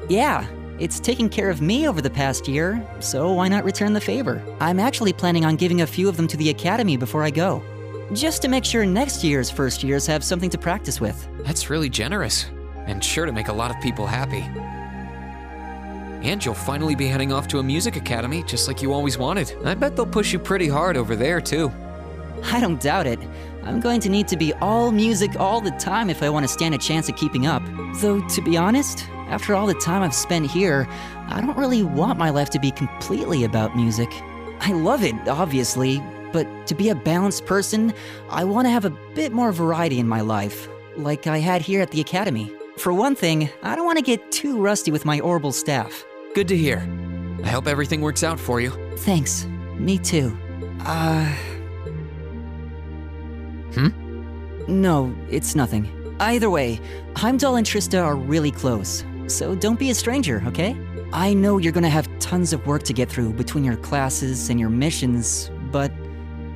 Yeah, it's taken care of me over the past year, so why not return the favor? I'm actually planning on giving a few of them to the academy before I go. Just to make sure next year's first years have something to practice with. That's really generous, and sure to make a lot of people happy. And you'll finally be heading off to a music academy, just like you always wanted. I bet they'll push you pretty hard over there, too. I don't doubt it. I'm going to need to be all music all the time if I want to stand a chance at keeping up. Though, to be honest, after all the time I've spent here, I don't really want my life to be completely about music. I love it, obviously, but to be a balanced person, I want to have a bit more variety in my life, like I had here at the academy. For one thing, I don't want to get too rusty with my orbital staff. Good to hear. I hope everything works out for you. Thanks. Me too. No, it's nothing. Either way, Heimdall and Trista are really close, so don't be a stranger, okay? I know you're gonna have tons of work to get through between your classes and your missions, but...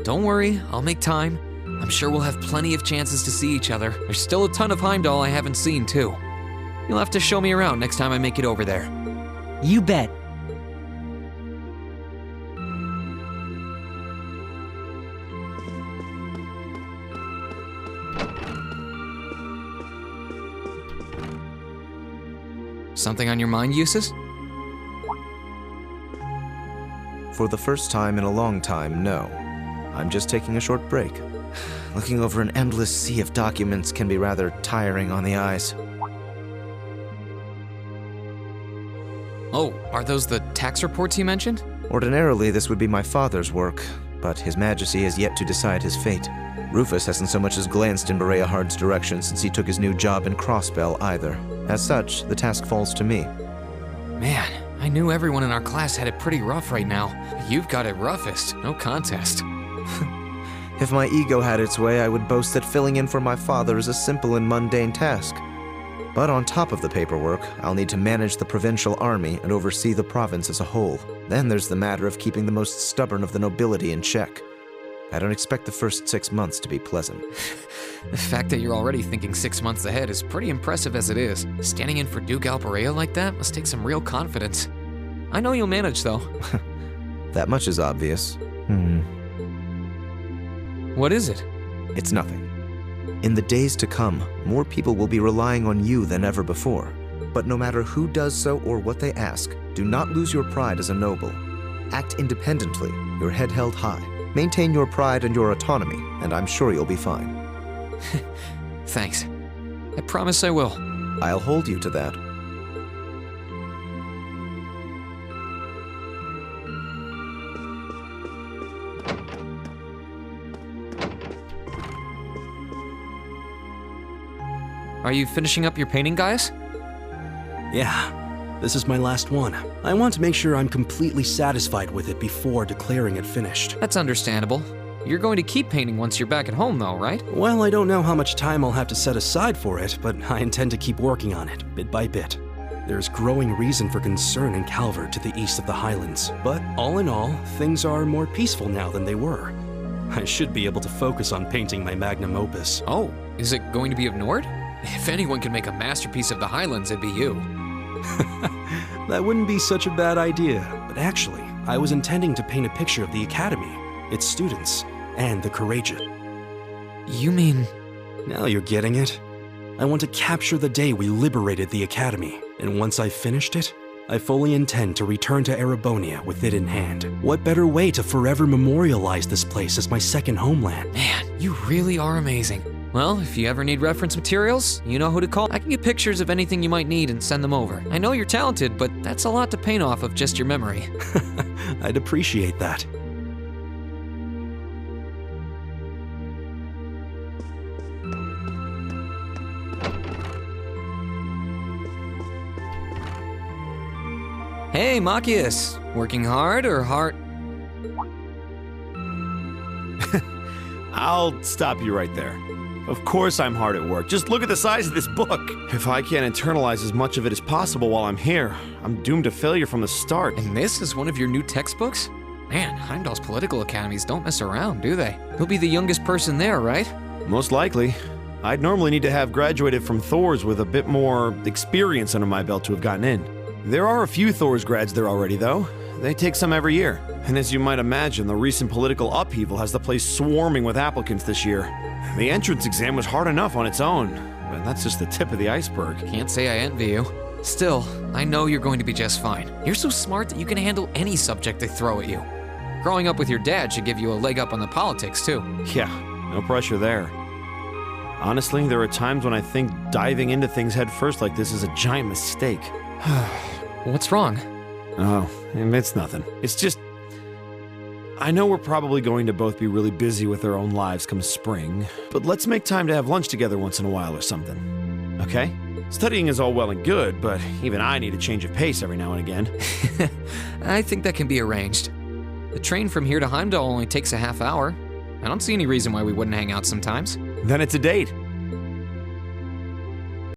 Don't worry, I'll make time. I'm sure we'll have plenty of chances to see each other. There's still a ton of Heimdall I haven't seen, too. You'll have to show me around next time I make it over there. You bet. Something on your mind, Eustace? For the first time in a long time, no. I'm just taking a short break. Looking over an endless sea of documents can be rather tiring on the eyes. Oh, are those the tax reports you mentioned? Ordinarily, this would be my father's work, but His Majesty has yet to decide his fate. Rufus hasn't so much as glanced in Berea Hard's direction since he took his new job in Crossbell either. As such, the task falls to me. Man, I knew everyone in our class had it pretty rough right now. You've got it roughest, no contest. If my ego had its way, I would boast that filling in for my father is a simple and mundane task. But on top of the paperwork, I'll need to manage the provincial army and oversee the province as a whole. Then there's the matter of keeping the most stubborn of the nobility in check. I don't expect the first 6 months to be pleasant. The fact that you're already thinking 6 months ahead is pretty impressive as it is. Standing in for Duke Alberea like that must take some real confidence. I know you'll manage, though. That much is obvious. What is it? It's nothing. In the days to come, more people will be relying on you than ever before. But no matter who does so or what they ask, do not lose your pride as a noble. Act independently, your head held high. Maintain your pride and your autonomy, and I'm sure you'll be fine. Thanks. I promise I will. I'll hold you to that. Are you finishing up your painting, Gaius? Yeah, this is my last one. I want to make sure I'm completely satisfied with it before declaring it finished. That's understandable. You're going to keep painting once you're back at home, though, right? Well, I don't know how much time I'll have to set aside for it, but I intend to keep working on it, bit by bit. There's growing reason for concern in Calvert to the east of the Highlands, but all in all, things are more peaceful now than they were. I should be able to focus on painting my magnum opus. Oh, is it going to be of Nord? If anyone can make a masterpiece of the Highlands, it'd be you. That wouldn't be such a bad idea, but actually, I was intending to paint a picture of the Academy, its students, and the Courageous. You mean... Now you're getting it. I want to capture the day we liberated the Academy, and once I've finished it, I fully intend to return to Erebonia with it in hand. What better way to forever memorialize this place as my second homeland? Man, you really are amazing. Well, if you ever need reference materials, you know who to call. I can get pictures of anything you might need and send them over. I know you're talented, but that's a lot to paint off of just your memory. I'd appreciate that. Hey, Machias. Working hard or hard? I'll stop you right there. Of course I'm hard at work. Just look at the size of this book. If I can't internalize as much of it as possible while I'm here, I'm doomed to failure from the start. And this is one of your new textbooks? Man, Heimdall's political academies don't mess around, do they? You'll be the youngest person there, right? Most likely. I'd normally need to have graduated from Thor's with a bit more experience under my belt to have gotten in. There are a few Thors grads there already, though. They take some every year. And as you might imagine, the recent political upheaval has the place swarming with applicants this year. The entrance exam was hard enough on its own, but that's just the tip of the iceberg. Can't say I envy you. Still, I know you're going to be just fine. You're so smart that you can handle any subject they throw at you. Growing up with your dad should give you a leg up on the politics, too. Yeah, no pressure there. Honestly, there are times when I think diving into things head first like this is a giant mistake. What's wrong? Oh, it's nothing. It's just... I know we're probably going to both be really busy with our own lives come spring, but let's make time to have lunch together once in a while or something. Okay? Studying is all well and good, but even I need a change of pace every now and again. I think that can be arranged. The train from here to Heimdall only takes a half hour. I don't see any reason why we wouldn't hang out sometimes. Then it's a date.